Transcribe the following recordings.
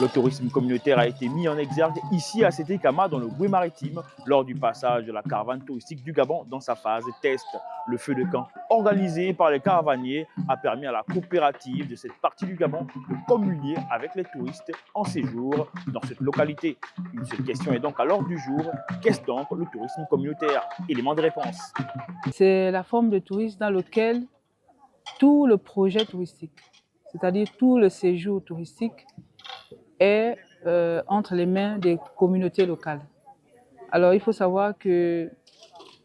Le tourisme communautaire a été mis en exergue ici à Sétékama dans le Boué-Maritime lors du passage de la caravane touristique du Gabon dans sa phase test. Le feu de camp organisé par les caravaniers a permis à la coopérative de cette partie du Gabon de communier avec les touristes en séjour dans cette localité. Une seule question est donc à l'ordre du jour, qu'est-ce donc le tourisme communautaire? Élément de réponse. C'est la forme de tourisme dans laquelle tout le projet touristique, c'est-à-dire tout le séjour touristique, est entre les mains des communautés locales. Alors, il faut savoir que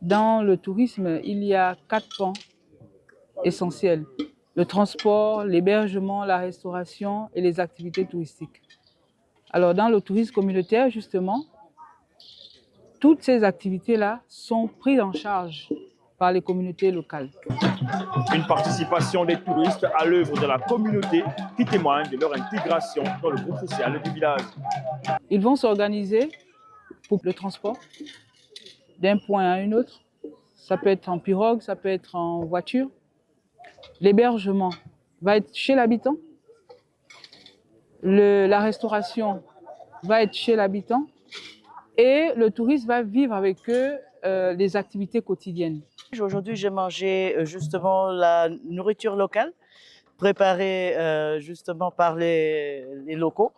dans le tourisme, il y a 4 pans essentiels. Le transport, l'hébergement, la restauration et les activités touristiques. Alors, dans le tourisme communautaire, justement, toutes ces activités-là sont prises en charge par les communautés locales. Une participation des touristes à l'œuvre de la communauté qui témoigne de leur intégration dans le groupe social du village. Ils vont s'organiser pour le transport d'un point à un autre. Ça peut être en pirogue, ça peut être en voiture. L'hébergement va être chez l'habitant. La restauration va être chez l'habitant. Et le touriste va vivre avec eux les activités quotidiennes. Aujourd'hui, j'ai mangé justement la nourriture locale, préparée justement par les locaux.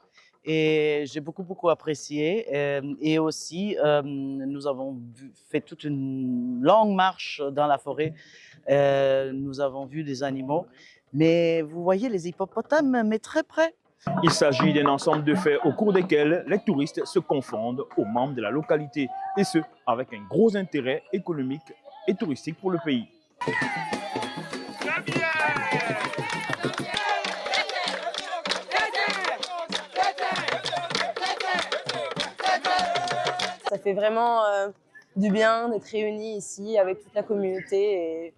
Et j'ai beaucoup apprécié. Et aussi, nous avons fait toute une longue marche dans la forêt. Nous avons vu des animaux. Mais vous voyez les hippopotames, mais très près. Il s'agit d'un ensemble de faits au cours desquels les touristes se confondent aux membres de la localité, et ce, avec un gros intérêt économique et touristique pour le pays. Ça fait vraiment du bien d'être réunis ici avec toute la communauté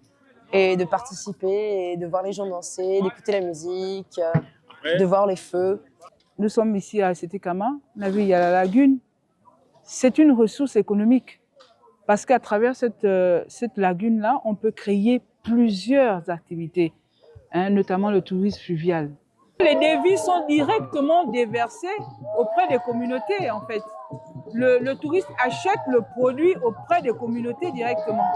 et de participer et de voir les gens danser, d'écouter la musique, de voir les feux. Nous sommes ici à Sétékama, on a vu il y a la lagune. C'est une ressource économique parce qu'à travers cette lagune-là, on peut créer plusieurs activités, notamment le tourisme fluvial. Les devis sont directement déversés auprès des communautés en fait. Le touriste achète le produit auprès des communautés directement.